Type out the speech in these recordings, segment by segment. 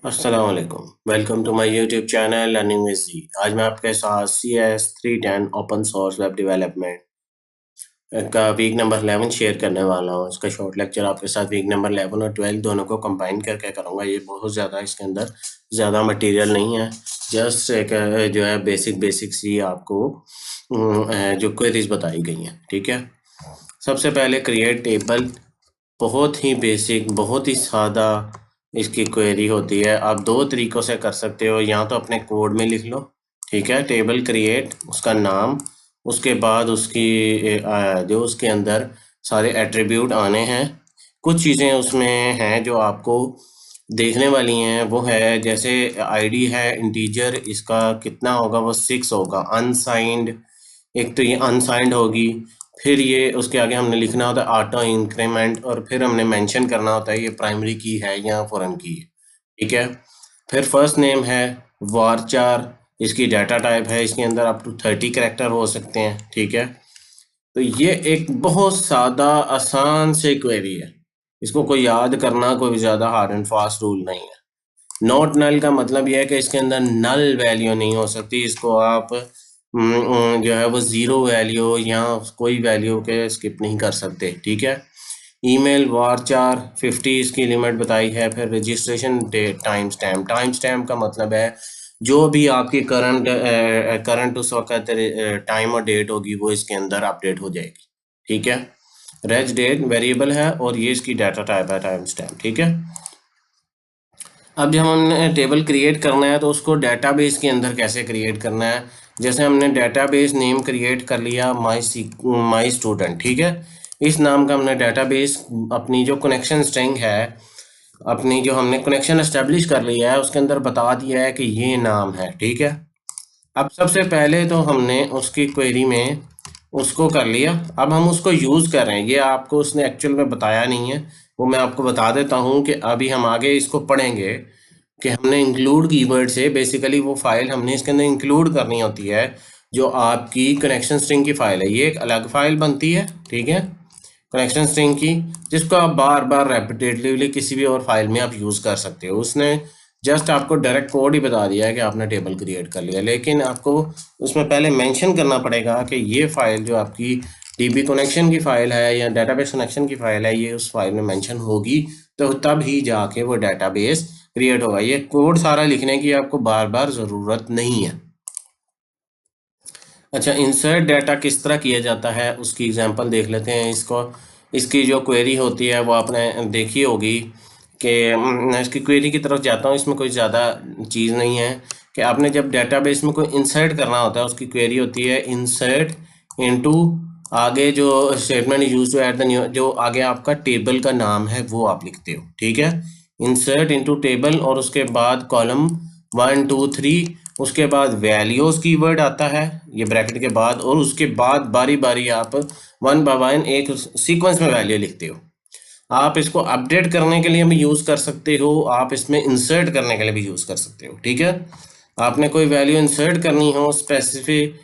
अस्सलाम वालेकुम। Welcome to my YouTube channel learning with G. आज मैं आपके साथ CS310 open source web development का वीक नंबर 11 शेयर करने वाला हूँ। इसका शॉर्ट लेक्चर आपके साथ वीक नंबर 11 और 12 दोनों को कंबाइन करके करूँगा। ये बहुत ज़्यादा इसके अंदर ज़्यादा मटेरियल नहीं है, जस्ट एक जो है बेसिक सी आपको जो क्वेरीज बताई गई हैं। ठीक है, सबसे पहले क्रिएट टेबल, बहुत ही बेसिक, बहुत ही सादा इसकी क्वेरी होती है। आप दो तरीक़ों से कर सकते हो, या तो अपने कोड में लिख लो, ठीक है, टेबल क्रिएट, उसका नाम, उसके बाद उसकी जो उसके अंदर सारे एट्रीब्यूट आने हैं। कुछ चीज़ें उसमें हैं जो आपको देखने वाली हैं, वो है जैसे आईडी है इंटीजर, इसका कितना होगा, वो 6 होगा। अनसाइंड, एक तो ये अनसाइंड होगी, फिर ये उसके आगे हमने लिखना होता है ऑटो इंक्रीमेंट, और फिर हमने मेंशन करना होता है ये प्राइमरी की है या फॉरेन की है। ठीक है, फिर फर्स्ट नेम है वारचार, इसकी डाटा टाइप है, इसके अंदर अप टू 30 कैरेक्टर हो सकते हैं। ठीक है, तो ये एक बहुत सादा आसान से क्वेरी है, इसको कोई याद करना कोई ज़्यादा हार्ड एंड फास्ट रूल नहीं है। नॉट नल का मतलब यह है कि इसके अंदर नल वैल्यू नहीं हो सकती, इसको आप जो है वो ज़ीरो वैल्यू या कोई वैल्यू के स्किप नहीं कर सकते। ठीक है, ईमेल वारचार 50 इसकी लिमिट बताई है। फिर रजिस्ट्रेशन डेट, टाइम स्टैम्प का मतलब है जो भी आपकी करंट उस वक्त टाइम और डेट होगी वो इसके अंदर अपडेट हो जाएगी। ठीक है, रेज डेट वेरिएबल है और ये इसकी डाटा टाइप है टाइम स्टैम्प। ठीक है, अब जब हमने टेबल क्रिएट करना है तो उसको डेटाबेस के अंदर कैसे क्रिएट करना है। जैसे हमने डेटाबेस नेम क्रिएट कर लिया माई स्टूडेंट। ठीक है, इस नाम का हमने डेटाबेस अपनी जो कनेक्शन स्ट्रिंग है, अपनी जो हमने कनेक्शन एस्टेब्लिश कर लिया है उसके अंदर बता दिया है कि ये नाम है। ठीक है, अब सबसे पहले तो हमने उसकी क्वेरी में उसको कर लिया, अब हम उसको यूज़ कर रहे हैं। ये आपको उसने एक्चुअल में बताया नहीं है, वो मैं आपको बता देता हूँ कि अभी हम आगे इसको पढ़ेंगे कि हमने इंक्लूड कीवर्ड से बेसिकली वो फाइल हमने इसके अंदर इंक्लूड करनी होती है जो आपकी कनेक्शन स्ट्रिंग की फाइल है। ये एक अलग फाइल बनती है, ठीक है, कनेक्शन स्ट्रिंग की, जिसको आप बार बार रेपिटेटिवली किसी भी और फाइल में आप यूज़ कर सकते हो। उसने जस्ट आपको डायरेक्ट कोड ही बता दिया है कि आपने टेबल क्रिएट कर लिया, लेकिन आपको उसमें पहले मेंशन करना पड़ेगा कि ये फाइल जो आपकी डीबी कनेक्शन की फाइल है या डेटाबेस कनेक्शन की फाइल है, ये उस फाइल में मेंशन होगी, तो तब ही जाके वो डेटाबेस क्रिएट होगा। ये कोड सारा लिखने की आपको बार बार ज़रूरत नहीं है। अच्छा, इंसर्ट डाटा किस तरह किया जाता है उसकी एग्जांपल देख लेते हैं। इसकी जो क्वेरी होती है वो आपने देखी होगी कि मैं इसकी क्वेरी की तरफ जाता हूँ। इसमें कोई ज़्यादा चीज़ नहीं है कि आपने जब डेटाबेस में कोई इंसर्ट करना होता है, उसकी क्वेरी होती है इंसर्ट इनटू, आगे जो statement use to add the new, जो आगे आपका टेबल का नाम है वो आप लिखते हो। ठीक है, इंसर्ट इनटू टेबल, और उसके बाद कॉलम 1 2 3, उसके बाद वैल्यूज कीवर्ड आता है ये ब्रैकेट के बाद, और उसके बाद बारी बारी आप वन बाय वन एक सीक्वेंस में वैल्यू लिखते हो। आप इसको अपडेट करने के लिए भी यूज़ कर सकते हो, आप इसमें इंसर्ट करने के लिए भी यूज़ कर सकते हो। ठीक है, आपने कोई वैल्यू इंसर्ट करनी हो स्पेसिफिक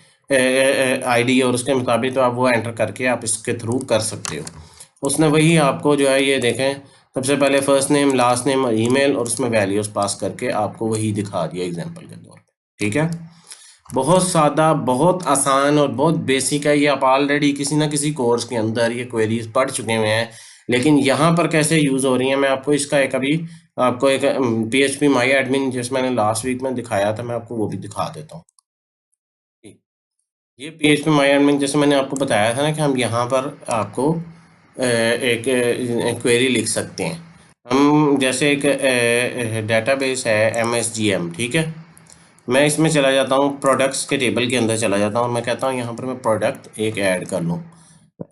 आईडी और उसके मुताबिक, तो आप वो एंटर करके आप इसके थ्रू कर सकते हो। उसने वही आपको जो है ये देखें, सबसे पहले फर्स्ट नेम लास्ट नेम और ईमेल, और उसमें वैल्यूज पास करके आपको वही दिखा दिया एग्जांपल के तौर पे। ठीक है, बहुत सादा, बहुत आसान और बहुत बेसिक है। ये आप ऑलरेडी किसी ना किसी कोर्स के अंदर ये क्वेरीज पढ़ चुके हुए हैं, लेकिन यहाँ पर कैसे यूज़ हो रही है मैं आपको इसका एक अभी आपको एक PHP माई एडमिन जिस मैंने लास्ट वीक में दिखाया था, मैं आपको वो भी दिखा देता हूँ। ये PHP माई एडमिन जैसे मैंने आपको बताया था ना कि हम यहाँ पर आपको एक क्वेरी लिख सकते हैं। हम जैसे एक डेटाबेस है MSGM, ठीक है, मैं इसमें चला जाता हूँ, प्रोडक्ट्स के टेबल के अंदर चला जाता हूँ, मैं कहता हूँ यहाँ पर मैं प्रोडक्ट एक ऐड कर लूँ,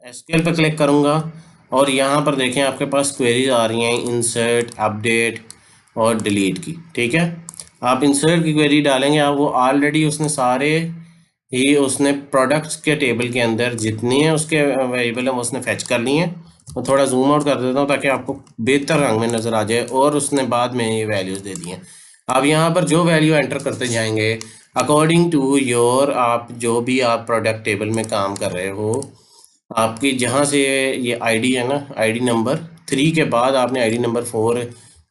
SQL पर क्लिक करूँगा, और यहाँ पर देखें आपके पास क्वेरीज आ रही हैं इंसर्ट, अपडेट और डिलीट की। ठीक है, आप इंसर्ट की क्वेरी डालेंगे, आप वो ऑलरेडी उसने सारे ही उसने प्रोडक्ट्स के टेबल के अंदर जितनी है उसके वेरिएबल है वो उसने फैच कर ली हैं। मैं थोड़ा जूम आउट कर देता हूँ ताकि आपको बेहतर रंग में नज़र आ जाए, और उसने बाद में ये वैल्यूज़ दे दी हैं। आप यहाँ पर जो वैल्यू एंटर करते जाएंगे अकॉर्डिंग टू योर, आप जो भी आप प्रोडक्ट टेबल में काम कर रहे हो, आपकी जहाँ से ये आईडी है ना, आईडी नंबर 3 के बाद आपने आईडी नंबर 4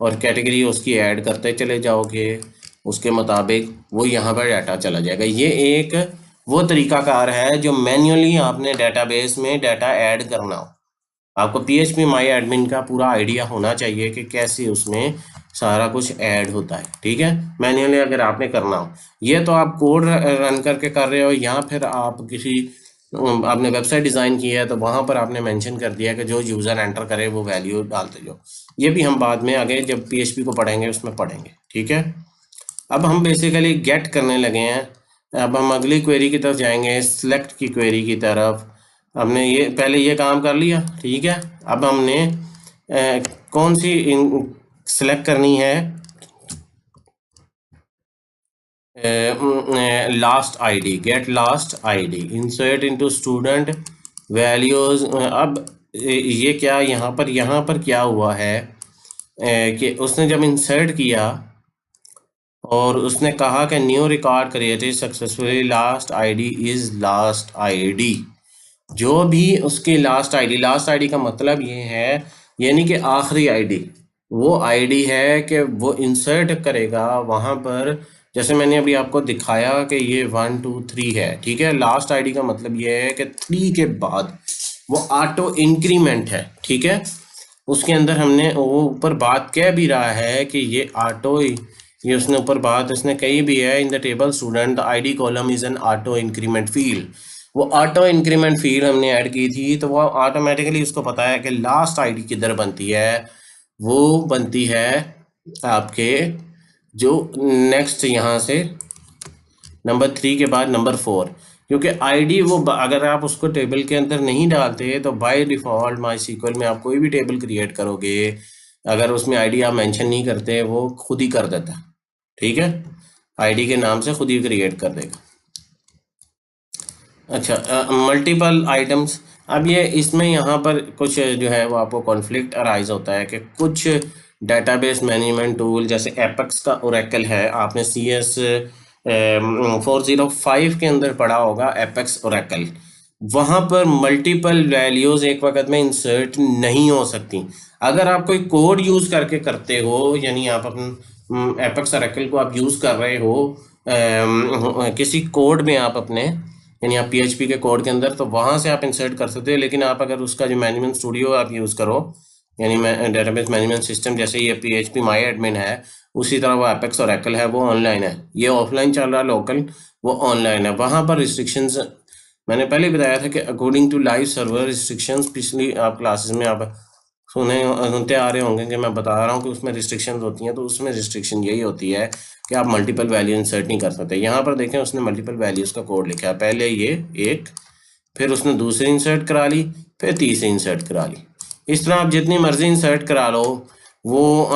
और कैटेगरी उसकी ऐड करते चले जाओगे, उसके मुताबिक वो यहाँ पर डाटा चला जाएगा। ये एक वो तरीकाकार है जो मैन्युअली आपने डेटाबेस में डाटा ऐड करना हो। आपको PHP माई एडमिन का पूरा आइडिया होना चाहिए कि कैसे उसमें सारा कुछ ऐड होता है, ठीक है। मैन्युअली अगर आपने करना हो, ये तो आप कोड रन करके कर रहे हो, या फिर आप किसी आपने वेबसाइट डिज़ाइन की है तो वहाँ पर आपने मेंशन कर दिया कि जो यूज़र एंटर करे वो वैल्यू डालते जाओ। ये भी हम बाद में आगे जब PHP को पढ़ेंगे उसमें पढ़ेंगे, ठीक है। अब हम बेसिकली गेट करने लगे हैं। अब हम अगली क्वेरी की तरफ जाएंगे, सिलेक्ट की क्वेरी की तरफ। हमने ये पहले ये काम कर लिया, ठीक है। अब हमने कौन सी सिलेक्ट करनी है, last ID, get last ID, insert into student values. अब ये क्या यहाँ पर क्या हुआ है कि उसने जब इंसर्ट किया और उसने कहा कि new record created successfully, last ID is last ID. जो भी उसकी लास्ट आईडी का मतलब ये है, यानी कि आखिरी आईडी वो आईडी है कि वो इंसर्ट करेगा वहां पर। जैसे मैंने अभी आपको दिखाया कि ये 1 2 3 है, ठीक है। लास्ट आईडी का मतलब ये है कि 3 के बाद वो ऑटो इंक्रीमेंट है, ठीक है। उसके अंदर हमने वो ऊपर बात कह भी रहा है कि ये ऑटो, ये उसने ऊपर बात उसने कही भी है, in the table student ID column is an auto increment field. वो ऑटो इंक्रीमेंट फील्ड हमने ऐड की थी तो वो ऑटोमेटिकली उसको पता है कि लास्ट आईडी किधर बनती है, वो बनती है आपके जो नेक्स्ट यहाँ से नंबर 3 के बाद नंबर 4। क्योंकि आईडी वो अगर आप उसको टेबल के अंदर नहीं डालते तो बाय डिफ़ॉल्ट माई सीक्वल में आप कोई भी टेबल क्रिएट करोगे, अगर उसमें आईडी आप मेंशन नहीं करते वो खुद ही कर देता है, ठीक है। आईडी के नाम से खुद ही क्रिएट कर देगा। अच्छा, मल्टीपल आइटम्स। अब ये इसमें यहाँ पर कुछ जो है वो आपको कॉन्फ्लिक्ट अराइज होता है कि कुछ डेटाबेस मैनेजमेंट टूल जैसे एपेक्स का ओरेकल है, आपने CS 405 के अंदर पढ़ा होगा एपेक्स ओरेकल। वहाँ पर मल्टीपल वैल्यूज़ एक वक्त में इंसर्ट नहीं हो सकती। अगर आप कोई कोड यूज़ करके करते हो, यानी आप अपन एपेक्स ओरेकल को आप यूज़ कर रहे हो किसी कोड में, आप अपने यानी आप PHP के कोड के अंदर, तो वहाँ से आप इंसर्ट कर सकते हो। लेकिन आप अगर उसका जो मैनेजमेंट स्टूडियो आप यूज़ करो, यानी डेटाबेस मैनेजमेंट सिस्टम, जैसे ये PHP माई एडमिन है, उसी तरह वो एपेक्स ओरेकल है, वो ऑनलाइन है। ये ऑफलाइन चल रहा है लोकल, वो ऑनलाइन है। वहाँ पर रिस्ट्रिक्शंस मैंने पहले ही बताया था कि according to live server restrictions, पिछली आप क्लासेस में आप सुनते आ रहे होंगे कि मैं बता रहा हूँ कि उसमें रिस्ट्रिक्शंस होती हैं। तो उसमें रिस्ट्रिक्शन यही होती है कि आप मल्टीपल वैल्यू इंसर्ट नहीं कर सकते। यहाँ पर देखें उसने मल्टीपल वैल्यूज़ का कोड लिखा है, पहले ये एक, फिर उसने दूसरी इंसर्ट करा ली, फिर तीसरी इंसर्ट करा ली। इस तरह आप जितनी मर्जी इंसर्ट करा लो, वो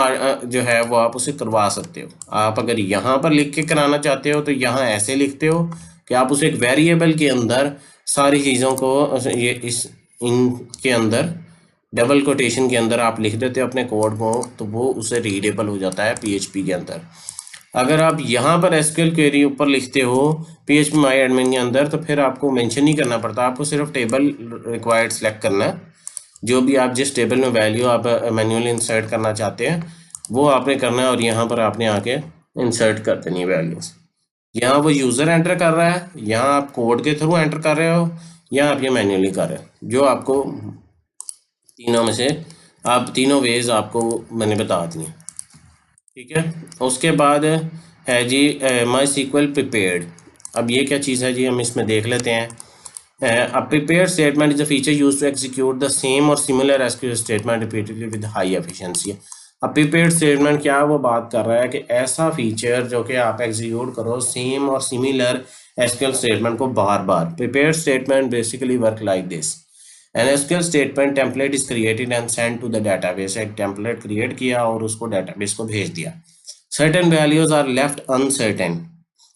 जो है वो आप उसे करवा सकते हो। आप अगर यहाँ पर लिख के कराना चाहते हो तो यहाँ ऐसे लिखते हो कि आप उसे एक वेरिएबल के अंदर सारी चीज़ों को ये इस इनके अंदर डबल कोटेशन के अंदर आप लिख देते हो अपने कोड को, तो वो उसे रीडेबल हो जाता है PHP के अंदर। अगर आप यहाँ पर SQL क्वेरी ऊपर लिखते हो PHP माई एडमिन के अंदर, तो फिर आपको मेंशन नहीं करना पड़ता, आपको सिर्फ टेबल रिक्वायर्ड सेलेक्ट करना है। जो भी आप जिस टेबल में वैल्यू आप मैन्युअली इंसर्ट करना चाहते हैं वो आपने करना है, और यहाँ पर आपने आके इंसर्ट कर देनी है वैल्यूज़। यहाँ वो यूज़र एंटर कर रहा है, यहाँ आप कोड के थ्रू एंटर कर रहे हो, या आप ये मैन्युअली कर रहे हो। जो आपको तीनों में से आप तीनों वेज आपको मैंने बता दी हैं, ठीक है। उसके बाद है जी माई सीक्वल प्रिपेयर्ड। अब ये क्या चीज़ है जी, हम इसमें देख लेते हैं। A prepared statement is a feature used to execute the same or similar SQL statement repeatedly with high efficiency. अब प्रिपेयर्ड स्टेटमेंट क्या है, वो बात कर रहा है कि ऐसा फीचर जो कि आप एग्जीक्यूट करो सेम और सिमिलर SQL स्टेटमेंट को बार बार। Prepared statement basically work like this. An SQL statement template is created and send to the database. एक टेम्पलेट क्रिएट किया और उसको डाटाबेस को भेज दिया। Certain values are left uncertain,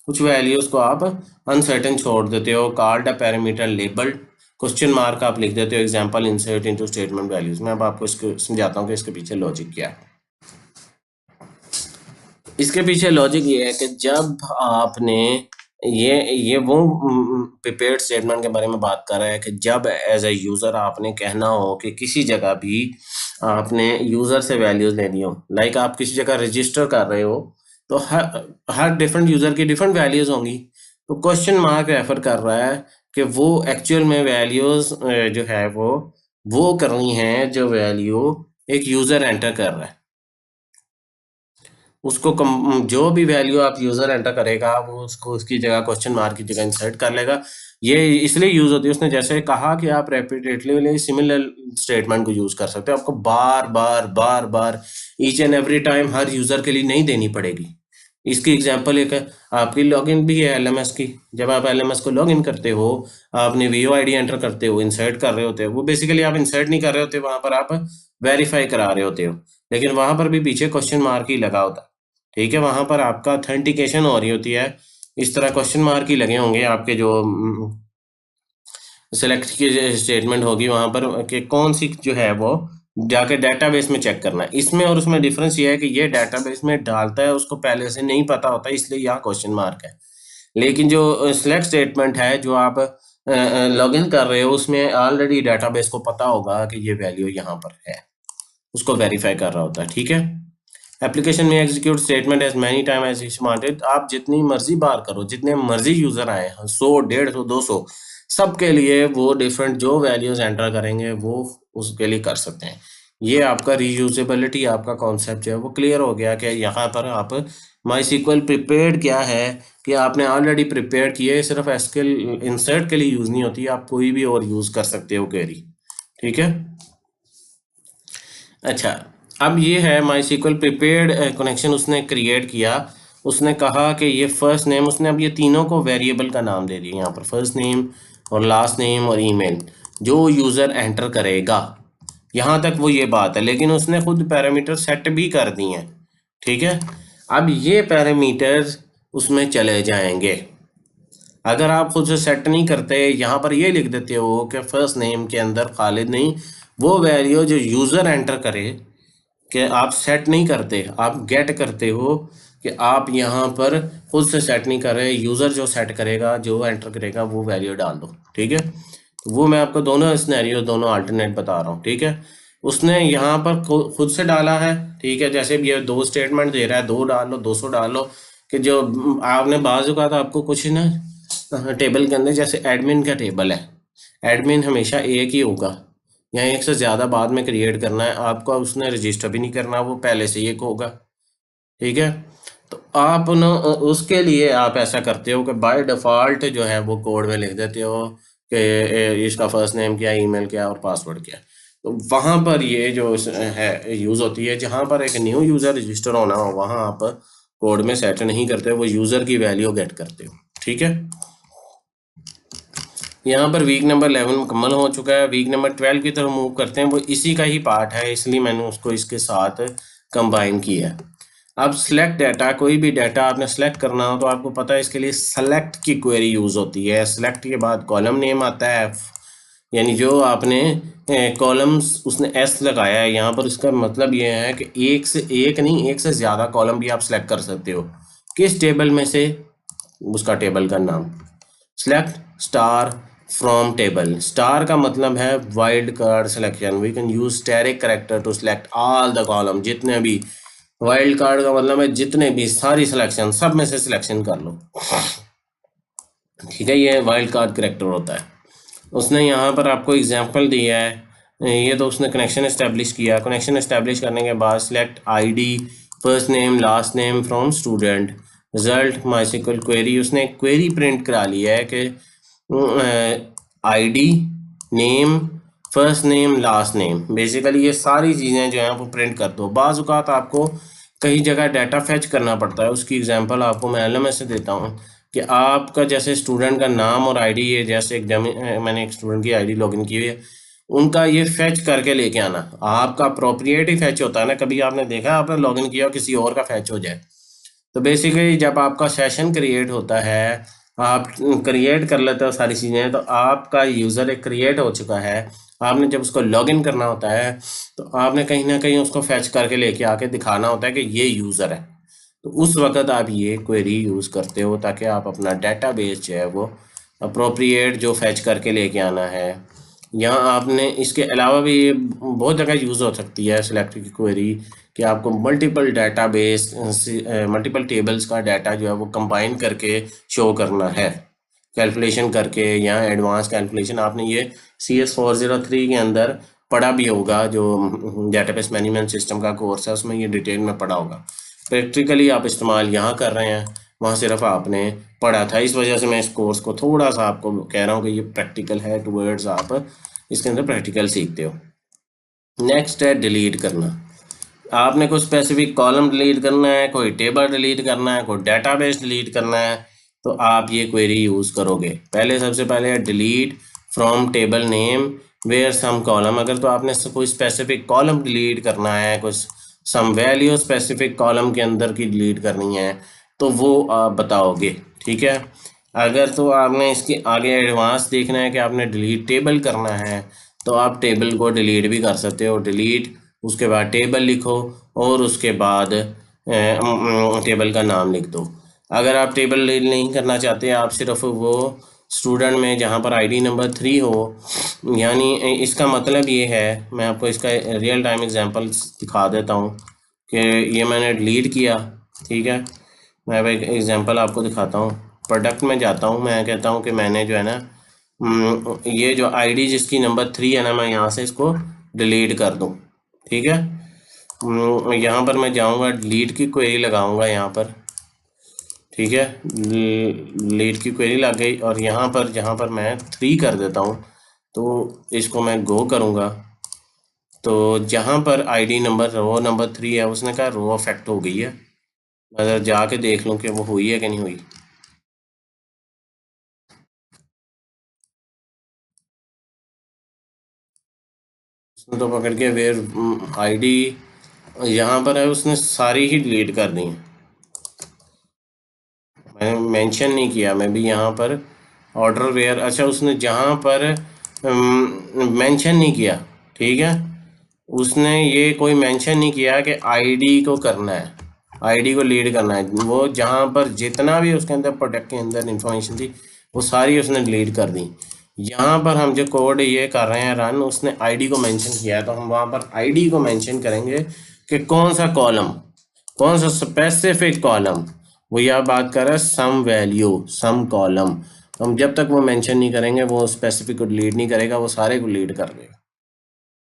कुछ वैल्यूज को आप अनसर्टेन छोड़ देते हो। Called a parameter labeled, question mark आप लिख देते हो, example insert into statement values. मैं अब आपको इसको समझाता हूँ कि इसके पीछे लॉजिक क्या है। इसके पीछे लॉजिक ये है कि जब आपने ये वो प्रिपेयर्ड स्टेटमेंट के बारे में बात कर रहा है कि जब एज ए यूज़र आपने कहना हो कि किसी जगह भी आपने यूज़र से वैल्यूज़ लेनी हो, लाइक आप किसी जगह रजिस्टर कर रहे हो तो हर डिफरेंट यूज़र की डिफरेंट वैल्यूज़ होंगी। तो क्वेश्चन मार्क रेफर कर रहा है कि वो एक्चुअल में वैल्यूज़ जो है वो करनी है जो वैल्यू एक यूज़र एंटर कर रहा है। उसको जो भी वैल्यू आप यूज़र एंटर करेगा वो उसको उसकी जगह क्वेश्चन मार्क की जगह इंसर्ट कर लेगा। ये इसलिए यूज़ होती है, उसने जैसे कहा कि आप रेपिटेटिवली सिमिलर स्टेटमेंट को यूज़ कर सकते हो। आपको बार-बार each and every time her user के लिए नहीं देनी पड़ेगी। इसकी एग्जांपल एक है, आपकी लॉगिन भी है एलएमएस की। जब आप एलएमएस को लॉगिन करते हो, आपने वीओआईडी एंटर करते हो, इंसर्ट कर रहे होते हो। वो बेसिकली आप इंसर्ट नहीं कर रहे होते, वहाँ पर आप वेरीफाई करा रहे होते हो। लेकिन वहाँ पर भी पीछे क्वेश्चन मार्क ही लगा होता है। ठीक है, वहां पर आपका ऑथेंटिकेशन हो रही होती है। इस तरह क्वेश्चन मार्क ही लगे होंगे आपके जो सेलेक्ट की स्टेटमेंट होगी वहां पर कि कौन सी जो है वो जाके डेटाबेस में चेक करना है। इसमें और उसमें डिफरेंस ये है कि ये डेटाबेस में डालता है, उसको पहले से नहीं पता होता, इसलिए यहाँ क्वेश्चन मार्क है। लेकिन जो सिलेक्ट स्टेटमेंट है जो आप लॉगिन कर रहे हो उसमें ऑलरेडी डेटाबेस को पता होगा कि ये वैल्यू यहाँ पर है, उसको वेरीफाई कर रहा होता है। ठीक है, एप्लीकेशन में execute statement as many time as is wanted. आप जितनी मर्जी बार करो, जितने मर्जी यूजर आए, 100, 150, 200, सबके लिए वो डिफरेंट जो वैल्यूज एंटर करेंगे वो उसके लिए कर सकते हैं। ये आपका रीयूजेबिलिटी आपका कॉन्सेप्ट जो है वो क्लियर हो गया कि यहाँ पर आप माई सीक्वल प्रिपेयर्ड क्या है कि आपने ऑलरेडी प्रिपेयर किए, सिर्फ एसक्यूएल इंसर्ट के लिए यूज नहीं होती, आप कोई भी और यूज कर सकते हो क्वेरी। ठीक है, अच्छा, अब ये है माई सीक्वल प्रिपेयर्ड कनेक्शन उसने क्रिएट किया। उसने कहा कि ये फर्स्ट नेम, उसने अब ये तीनों को वेरिएबल का नाम दे दिया यहाँ पर, फर्स्ट नेम और लास्ट नेम और ईमेल जो यूज़र एंटर करेगा। यहाँ तक वो ये बात है, लेकिन उसने खुद पैरामीटर सेट भी कर दिए हैं। ठीक है, अब ये पैरामीटर्स उसमें चले जाएंगे। अगर आप खुद से सेट नहीं करते, यहाँ पर ये लिख देते हो कि फर्स्ट नेम के अंदर खालिद नहीं, वो वैल्यू जो यूज़र एंटर करे कि आप सेट नहीं करते, आप गेट करते हो कि आप यहाँ पर खुद से सेट नहीं कर रहे, यूज़र जो सेट करेगा, जो एंटर करेगा वो वैल्यू डाल दो। ठीक है, तो वो मैं आपको दोनों सिनेरियो, दोनों अल्टरनेट बता रहा हूँ। ठीक है, उसने यहाँ पर खुद से डाला है। ठीक है, जैसे ये 2 स्टेटमेंट दे रहा है, 2 डाल लो, 200 डाल लो, कि जो आपने बाजू का था आपको कुछ ना टेबल के अंदर, जैसे एडमिन का टेबल है, एडमिन हमेशा एक ही होगा, या एक से ज़्यादा बाद में क्रिएट करना है आपको, उसने रजिस्टर भी नहीं करना, वो पहले से ही एक होगा। ठीक है, तो आप न उसके लिए आप ऐसा करते हो कि बाय डिफ़ॉल्ट जो है वो कोड में लिख देते हो कि इसका फर्स्ट नेम क्या है, ईमेल क्या है और पासवर्ड क्या है। तो वहाँ पर ये जो है यूज़ होती है, जहाँ पर एक न्यू यूज़र रजिस्टर होना हो वहाँ आप कोड में सेट नहीं करते, वो यूज़र की वैल्यू गेट करते हो। ठीक है, यहाँ पर वीक नंबर 11 मुकम्मल हो चुका है। वीक नंबर 12 की तरफ मूव करते हैं, वो इसी का ही पार्ट है, इसलिए मैंने उसको इसके साथ कंबाइन किया है। अब सिलेक्ट डाटा, कोई भी डाटा आपने सेलेक्ट करना हो तो आपको पता है इसके लिए सेलेक्ट की क्वेरी यूज़ होती है। सेलेक्ट के बाद कॉलम नेम आता है, यानी जो आपने कॉलम्स उसने एस लगाया है यहाँ पर, उसका मतलब ये है कि एक से एक नहीं, एक से ज़्यादा कॉलम भी आप सेलेक्ट कर सकते हो। किस टेबल में से, उसका टेबल का नाम। Select star from table, star का मतलब है wild card selection. We can use static character to select all the column, जितने भी, वाइल्ड कार्ड का मतलब है जितने भी, सारी सिलेक्शन, सब में से सिलेक्शन कर लो। ठीक है, ये वाइल्ड कार्ड कैरेक्टर होता है। उसने यहाँ पर आपको एग्जांपल दिया है, ये तो उसने कनेक्शन इस्टेब्लिश किया। कनेक्शन इस्टेब्लिश करने के बाद select ID, first name, last name from student, result MySQL query. उसने क्वेरी प्रिंट करा लिया है कि ID, name, first name, last name, basically ये सारी चीज़ें जो हैं वो प्रिंट कर दो। बाज़ औक़ात आपको कई जगह डाटा फैच करना पड़ता है, उसकी एग्जांपल आपको मैं एलएमएस से देता हूँ कि आपका जैसे स्टूडेंट का नाम और आईडी, ये जैसे एक मैंने एक स्टूडेंट की आईडी लॉगिन की हुई है, उनका ये फैच करके लेके आना। आपका अप्रोप्रिएट ही फैच होता है ना, कभी आपने देखा आपने लॉगिन किया और किसी और का फैच हो जाए। तो बेसिकली जब आपका सेशन क्रिएट होता है, आप क्रिएट कर लेते हो सारी चीज़ें, तो आपका यूज़र एक क्रिएट हो चुका है। आपने जब उसको लॉगिन करना होता है तो आपने कहीं ना कहीं उसको फैच करके लेके आके दिखाना होता है कि ये यूज़र है। तो उस वक्त आप ये क्वेरी यूज़ करते हो ताकि आप अपना डेटाबेस जो है वो अप्रोप्रिएट जो फैच करके लेके आना है। यहाँ आपने इसके अलावा भी ये बहुत जगह यूज़ हो सकती है सिलेक्ट की क्वेरी कि आपको मल्टीपल डेटाबेस मल्टीपल टेबल्स का डाटा जो है वो कंबाइन करके शो करना है, कैलकुलेशन करके। यहाँ एडवांस कैलकुलेशन आपने ये CS403 के अंदर पढ़ा भी होगा, जो डेटाबेस मैनेजमेंट सिस्टम का कोर्स है उसमें ये डिटेल में पढ़ा होगा। प्रैक्टिकली आप इस्तेमाल यहाँ कर रहे हैं, वहाँ सिर्फ आपने पढ़ा था। इस वजह से मैं इस कोर्स को थोड़ा सा आपको कह रहा हूँ कि ये प्रैक्टिकल है, टूवर्ड्स आप इसके अंदर प्रैक्टिकल सीखते हो। नेक्स्ट है डिलीट करना। आपने कोई स्पेसिफिक कॉलम डिलीट करना है, कोई टेबल डिलीट करना है, कोई डेटाबेस डिलीट करना है, तो आप ये क्वेरी यूज़ करोगे। पहले सबसे पहले है delete from table name where some column. अगर तो आपने कोई स्पेसिफिक कॉलम डिलीट करना है, कुछ सम वैल्यू स्पेसिफिक कॉलम के अंदर की डिलीट करनी है, तो वो आप बताओगे, ठीक है। अगर तो आपने इसके आगे एडवांस देखना है कि आपने डिलीट टेबल करना है, तो आप टेबल को डिलीट भी कर सकते हो। डिलीट, उसके बाद टेबल लिखो और उसके बाद टेबल का नाम लिख दो। अगर आप टेबल नहीं करना चाहते, आप सिर्फ वो स्टूडेंट में जहाँ पर आईडी नंबर 3 हो, यानी इसका मतलब ये है, मैं आपको इसका रियल टाइम एग्जांपल दिखा देता हूँ कि ये मैंने डिलीट किया, ठीक है। मैं अब एक एग्जांपल आपको दिखाता हूँ। प्रोडक्ट में जाता हूँ, मैं कहता हूँ कि मैंने जो है ना ये जो आईडी जिसकी नंबर 3 है ना, मैं यहाँ से इसको डिलीट कर दूँ, ठीक है। यहाँ पर मैं जाऊँगा, डिलीट की क्वेरी लगाऊँगा यहाँ पर, ठीक है। डिलीट की क्वेरी लग गई और यहाँ पर जहाँ पर मैं 3 कर देता हूँ, तो इसको मैं गो करूँगा, तो जहाँ पर आईडी नंबर रो नंबर 3 है, उसने कहा रो अफेक्ट हो गई है। मैं ज़रा जाके देख लूँ कि वो हुई है कि नहीं हुई। उसने तो पकड़ के वेयर आईडी यहाँ पर है, उसने सारी ही डिलीट कर दी हैं। मैंने मेंशन नहीं किया, मैं भी यहाँ पर ऑर्डर वेयर, अच्छा उसने जहाँ पर मेंशन नहीं किया, ठीक है। उसने ये कोई मेंशन नहीं किया कि आईडी को करना है, आईडी को लीड करना है। वो जहाँ पर जितना भी उसके अंदर प्रोडक्ट के अंदर इंफॉर्मेशन थी, वो सारी उसने डिलीट कर दी। यहाँ पर हम जो कोड ये कर रहे हैं रन, उसने आईडी को मेंशन किया है, तो हम वहाँ पर आईडी को मेंशन करेंगे कि कौन सा कॉलम, कौन सा स्पेसिफिक कॉलम। वो यह बात कर रहा है सम वैल्यू सम कॉलम। तो हम जब तक वो मेंशन नहीं करेंगे, वो स्पेसिफिक को डिलीट नहीं करेगा, वो सारे को डिलीट कर देगा,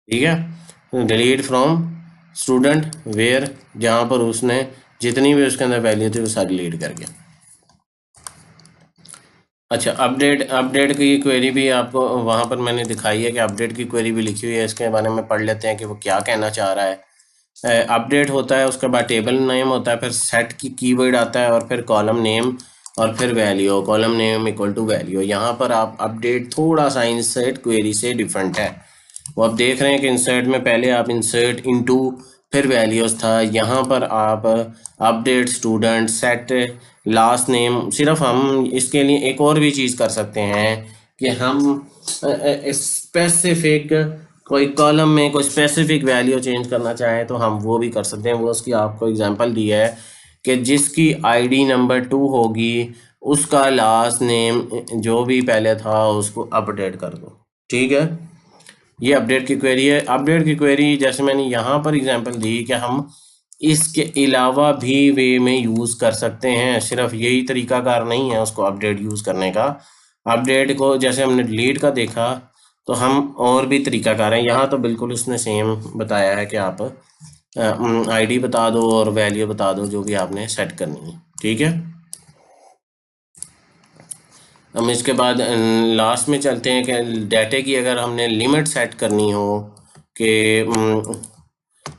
ठीक है। डिलीट फ्रॉम स्टूडेंट वेयर, जहाँ पर उसने जितनी भी उसके अंदर वैल्यू थी वो सारी डिलीट कर गया। अच्छा, अपडेट, अपडेट की क्वेरी भी आपको वहाँ पर मैंने दिखाई है कि अपडेट की क्वेरी भी लिखी हुई है। इसके बारे में पढ़ लेते हैं कि वो क्या कहना चाह रहा है। अपडेट होता है, उसके बाद टेबल नेम होता है, फिर सेट की कीवर्ड आता है, और फिर कॉलम नेम, और फिर value, column name equal to value. यहाँ पर आप अपडेट थोड़ा सा इंसर्ट क्वेरी से डिफरेंट है। वो आप देख रहे हैं कि इंसर्ट में पहले आप इंसर्ट इनटू फिर वैल्यूज था, यहाँ पर आप update student set last name. सिर्फ हम इसके लिए एक और भी चीज़ कर सकते हैं कि हम स्पेसिफिक कोई कॉलम में कोई स्पेसिफिक वैल्यू चेंज करना चाहें तो हम वो भी कर सकते हैं। वो उसकी आपको एग्जांपल दी है कि जिसकी आईडी नंबर 2 होगी, उसका लास्ट नेम जो भी पहले था उसको अपडेट कर दो, ठीक है। ये अपडेट की क्वेरी है। अपडेट की क्वेरी जैसे मैंने यहाँ पर एग्जांपल दी कि हम इसके अलावा भी वे में यूज़ कर सकते हैं, सिर्फ यही तरीकाकार नहीं है उसको अपडेट यूज़ करने का। अपडेट को जैसे हमने डिलीट का देखा, तो हम और भी तरीकाकार हैं। यहाँ तो बिल्कुल उसने सेम बताया है कि आप आईडी बता दो और वैल्यू बता दो जो भी आपने सेट करनी है, ठीक है। हम इसके बाद लास्ट में चलते हैं कि डाटे की अगर हमने लिमिट सेट करनी हो कि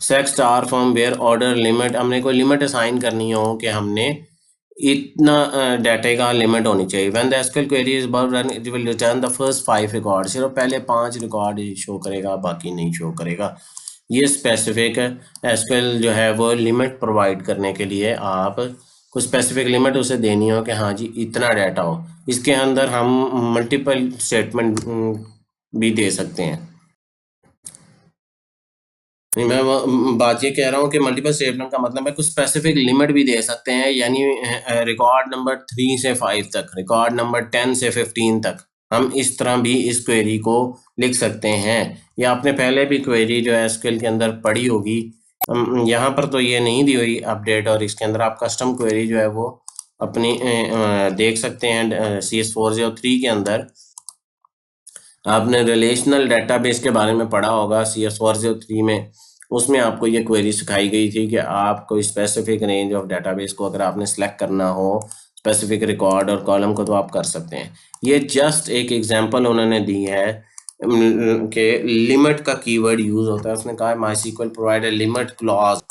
set star from where order limit, हमने कोई लिमिट असाइन करनी हो कि हमने इतना डाटे का लिमिट होनी चाहिए। When the SQL query is about run, it will return the first 5 record. सिर्फ पहले 5 रिकॉर्ड शो करेगा, बाकी नहीं शो करेगा। ये स्पेसिफिक एसक्यूएल जो है वो लिमिट प्रोवाइड करने के लिए आप कुछ स्पेसिफिक लिमिट उसे देनी हो कि हाँ जी इतना डाटा हो। इसके अंदर हम मल्टीपल स्टेटमेंट भी दे सकते हैं। नहीं, मैं बात ये कह रहा हूँ कि मल्टीपल स्टेटमेंट का मतलब है कुछ स्पेसिफिक लिमिट भी दे सकते हैं, यानी रिकॉर्ड नंबर 3 से 5 तक, रिकॉर्ड नंबर 10 से 15 तक हम इस तरह भी इस क्वेरी को लिख सकते हैं। या आपने पहले भी क्वेरी जो है एसक्यूएल के अंदर पढ़ी होगी, यहाँ पर तो ये नहीं दी हुई अपडेट, और इसके अंदर आप कस्टम क्वेरी जो है वो अपनी देख सकते हैं। CS403 के अंदर आपने रिलेशनल डेटाबेस के बारे में पढ़ा होगा CS403 में, उसमें आपको ये क्वेरी सिखाई गई थी कि आप कोई स्पेसिफिक रेंज ऑफ डेटाबेस को अगर आपने सेलेक्ट करना हो, स्पेसिफिक रिकॉर्ड और कॉलम को, तो आप कर सकते हैं। ये जस्ट एक एग्जांपल उन्होंने दी है कि लिमिट का कीवर्ड यूज होता है। उसने कहा MySQL provide a limit clause.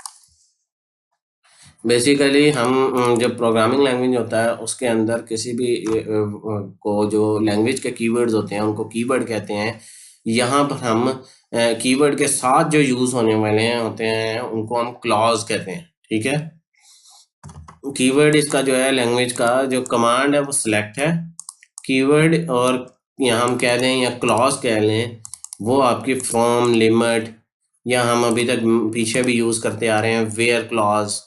Basically हम जब प्रोग्रामिंग लैंग्वेज होता है उसके अंदर किसी भी को जो लैंग्वेज के कीवर्ड्स होते हैं उनको कीवर्ड कहते हैं। यहाँ पर हम कीवर्ड के साथ जो यूज होने वाले होते हैं उनको हम क्लॉज कहते हैं। ठीक है, कीवर्ड इसका जो है लैंग्वेज का जो कमांड है वो सिलेक्ट है, कीवर्ड और यहाँ हम कह दें या क्लॉज कह लें, वो आपकी फ्रॉम, लिमिट, या हम अभी तक पीछे भी यूज करते आ रहे हैं वेयर क्लॉज।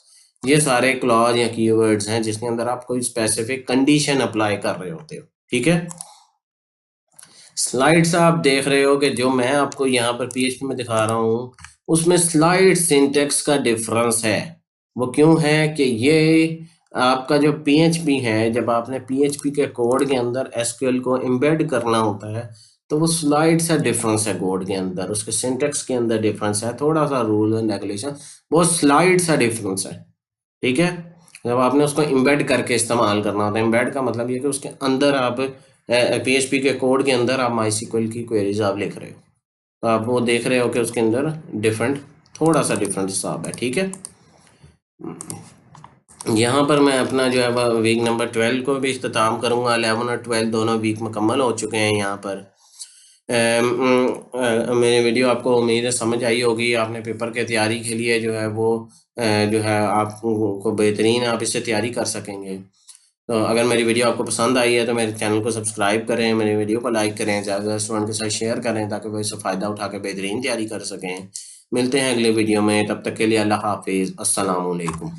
ये सारे क्लॉज या कीवर्ड्स हैं जिसके अंदर आप कोई स्पेसिफिक कंडीशन अप्लाई कर रहे होते हो। ठीक है, स्लाइड्स आप देख रहे हो कि जो मैं आपको यहाँ पर PHP में दिखा रहा हूँ उसमें स्लाइड सिंटेक्स का डिफरेंस है। वो क्यों है कि ये आपका जो PHP है, जब आपने PHP के कोड के अंदर SQL को एम्बेड करना होता है तो वो स्लाइड सा डिफरेंस है कोड के अंदर, उसके सिंटेक्स के अंदर डिफरेंस है, थोड़ा सा रूल एंड रेगुलेशन, वो स्लाइड सा डिफरेंस है। ठीक है, जब आपने उसको एम्बेड करके इस्तेमाल करना होता है, एम्बेड का मतलब ये कि उसके अंदर आप PHP के कोड के अंदर आप MySQL की क्वेरीज आप लिख रहे हो, तो आप वो देख रहे हो कि उसके अंदर डिफरेंट, थोड़ा सा डिफरेंट हिसाब है। ठीक है, यहाँ पर मैं अपना जो है वह वीक नंबर 12 को भी इख्तिताम करूँगा। 11 और 12 दोनों वीक मुकम्मल हो चुके हैं। यहाँ पर मेरी वीडियो आपको उम्मीद है समझ आई होगी। आपने पेपर के तैयारी के लिए जो है वो जो है आपको बेहतरीन आप इससे तैयारी कर सकेंगे। तो अगर मेरी वीडियो आपको पसंद आई है तो मेरे चैनल को सब्सक्राइब करें, मेरी वीडियो को लाइक करें, ज़्यादा स्टूडेंट के साथ शेयर करें ताकि वो इससे फ़ायदा उठा के बेहतरीन तैयारी कर सकें। मिलते हैं अगले वीडियो में, तब तक के लिए अल्लाह हाफिज़, अस्सलाम वालेकुम।